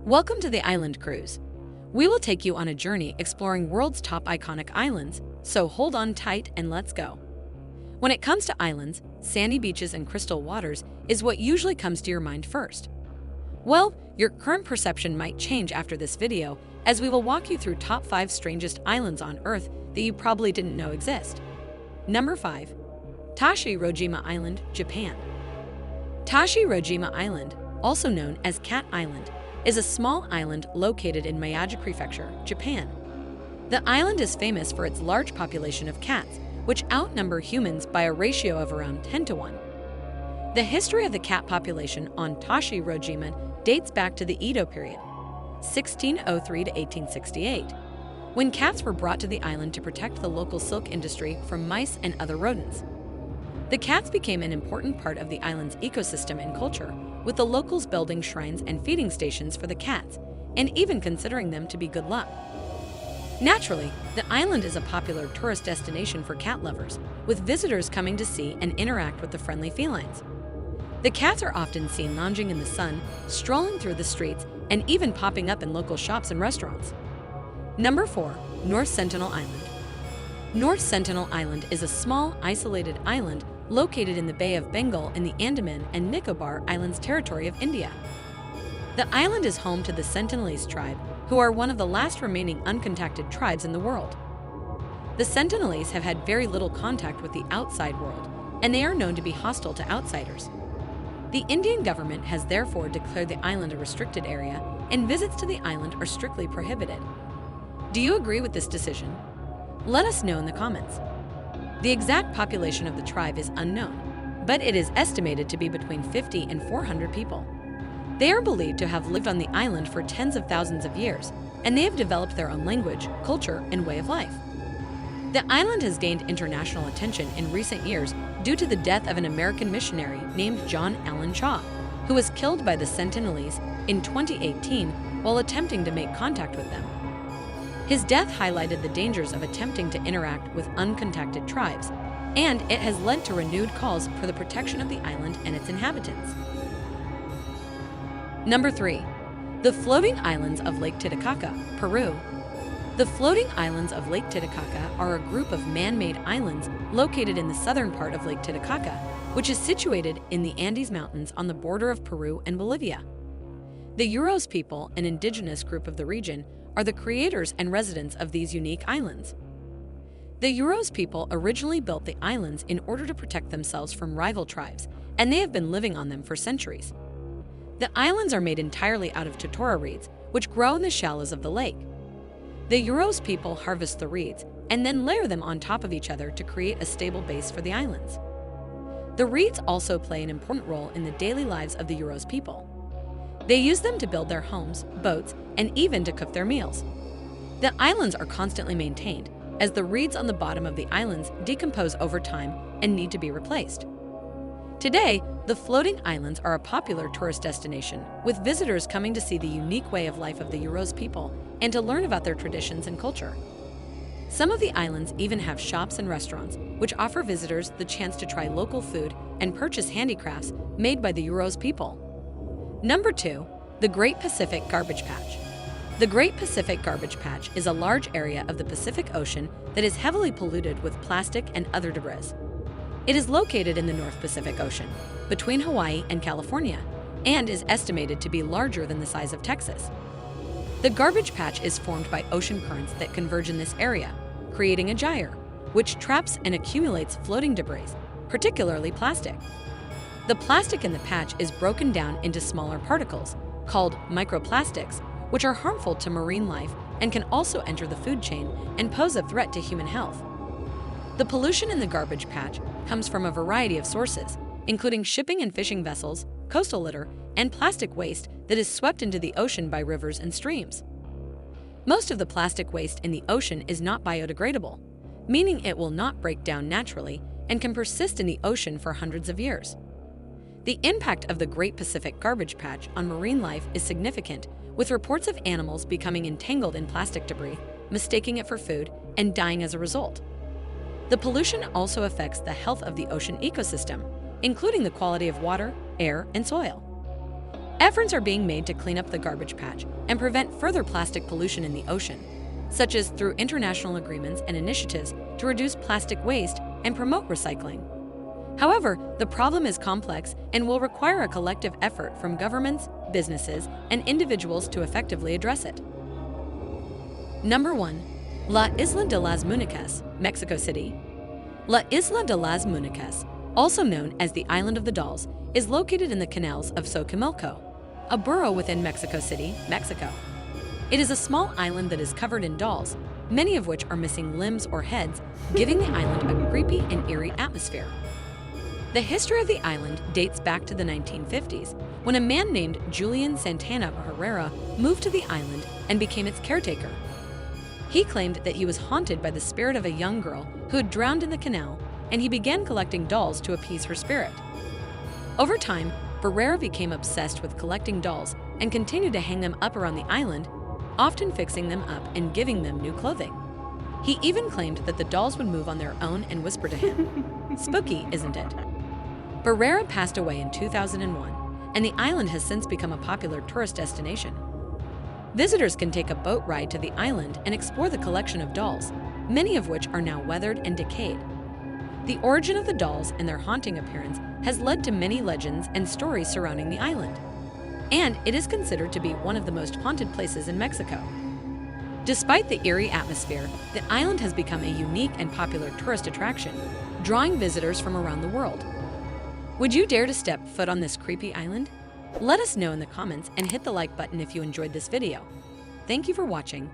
Welcome to the Island Cruise. We will take you on a journey exploring world's top iconic islands, so hold on tight and let's go. When it comes to islands, sandy beaches and crystal waters is what usually comes to your mind first. Well, your current perception might change after this video, as we will walk you through top 5 strangest islands on Earth that you probably didn't know exist. Number 5. Tashirojima Island, Japan. Tashirojima Island, also known as Cat Island, is a small island located in Miyagi Prefecture, Japan. The island is famous for its large population of cats, which outnumber humans by a ratio of around 10 to 1. The history of the cat population on Tashirojima dates back to the Edo period, 1603 to 1868, when cats were brought to the island to protect the local silk industry from mice and other rodents. The cats became an important part of the island's ecosystem and culture, with the locals building shrines and feeding stations for the cats, and even considering them to be good luck. Naturally, the island is a popular tourist destination for cat lovers, with visitors coming to see and interact with the friendly felines. The cats are often seen lounging in the sun, strolling through the streets, and even popping up in local shops and restaurants. Number 4. North Sentinel Island. North Sentinel Island is a small, isolated island located in the Bay of Bengal in the Andaman and Nicobar Islands territory of India. The island is home to the Sentinelese tribe, who are one of the last remaining uncontacted tribes in the world. The Sentinelese have had very little contact with the outside world, and they are known to be hostile to outsiders. The Indian government has therefore declared the island a restricted area, and visits to the island are strictly prohibited. Do you agree with this decision? Let us know in the comments. The exact population of the tribe is unknown, but it is estimated to be between 50 and 400 people. They are believed to have lived on the island for tens of thousands of years, and they have developed their own language, culture, and way of life. The island has gained international attention in recent years due to the death of an American missionary named John Allen Shaw, who was killed by the Sentinelese in 2018 while attempting to make contact with them. His death highlighted the dangers of attempting to interact with uncontacted tribes, and it has led to renewed calls for the protection of the island and its inhabitants. Number 3. The Floating Islands of Lake Titicaca, Peru. The floating islands of Lake Titicaca are a group of man-made islands located in the southern part of Lake Titicaca, which is situated in the Andes Mountains on the border of Peru and Bolivia. The Uros people, an indigenous group of the region, are the creators and residents of these unique islands. The Uros people originally built the islands in order to protect themselves from rival tribes, and they have been living on them for centuries. The islands are made entirely out of totora reeds, which grow in the shallows of the lake. The Uros people harvest the reeds and then layer them on top of each other to create a stable base for the islands. The reeds also play an important role in the daily lives of the Uros people. They use them to build their homes, boats, and even to cook their meals. The islands are constantly maintained, as the reeds on the bottom of the islands decompose over time and need to be replaced. Today, the floating islands are a popular tourist destination, with visitors coming to see the unique way of life of the Uros people and to learn about their traditions and culture. Some of the islands even have shops and restaurants, which offer visitors the chance to try local food and purchase handicrafts made by the Uros people. Number 2. The Great Pacific Garbage Patch. The Great Pacific Garbage Patch is a large area of the Pacific Ocean that is heavily polluted with plastic and other debris. It is located in the North Pacific Ocean, between Hawaii and California, and is estimated to be larger than the size of Texas. The garbage patch is formed by ocean currents that converge in this area, creating a gyre, which traps and accumulates floating debris, particularly plastic. The plastic in the patch is broken down into smaller particles, called microplastics, which are harmful to marine life and can also enter the food chain and pose a threat to human health. The pollution in the garbage patch comes from a variety of sources, including shipping and fishing vessels, coastal litter, and plastic waste that is swept into the ocean by rivers and streams. Most of the plastic waste in the ocean is not biodegradable, meaning it will not break down naturally and can persist in the ocean for hundreds of years. The impact of the Great Pacific Garbage Patch on marine life is significant, with reports of animals becoming entangled in plastic debris, mistaking it for food, and dying as a result. The pollution also affects the health of the ocean ecosystem, including the quality of water, air, and soil. Efforts are being made to clean up the garbage patch and prevent further plastic pollution in the ocean, such as through international agreements and initiatives to reduce plastic waste and promote recycling. However, the problem is complex and will require a collective effort from governments, businesses, and individuals to effectively address it. Number 1. La Isla de las Muñecas, Mexico City. La Isla de las Muñecas, also known as the Island of the Dolls, is located in the canals of Xochimilco, a borough within Mexico City, Mexico. It is a small island that is covered in dolls, many of which are missing limbs or heads, giving the island a creepy and eerie atmosphere. The history of the island dates back to the 1950s, when a man named Julian Santana Herrera moved to the island and became its caretaker. He claimed that he was haunted by the spirit of a young girl who had drowned in the canal, and he began collecting dolls to appease her spirit. Over time, Herrera became obsessed with collecting dolls and continued to hang them up around the island, often fixing them up and giving them new clothing. He even claimed that the dolls would move on their own and whisper to him. Spooky, isn't it? Herrera passed away in 2001, and the island has since become a popular tourist destination. Visitors can take a boat ride to the island and explore the collection of dolls, many of which are now weathered and decayed. The origin of the dolls and their haunting appearance has led to many legends and stories surrounding the island, and it is considered to be one of the most haunted places in Mexico. Despite the eerie atmosphere, the island has become a unique and popular tourist attraction, drawing visitors from around the world. Would you dare to step foot on this creepy island? Let us know in the comments and hit the like button if you enjoyed this video. Thank you for watching.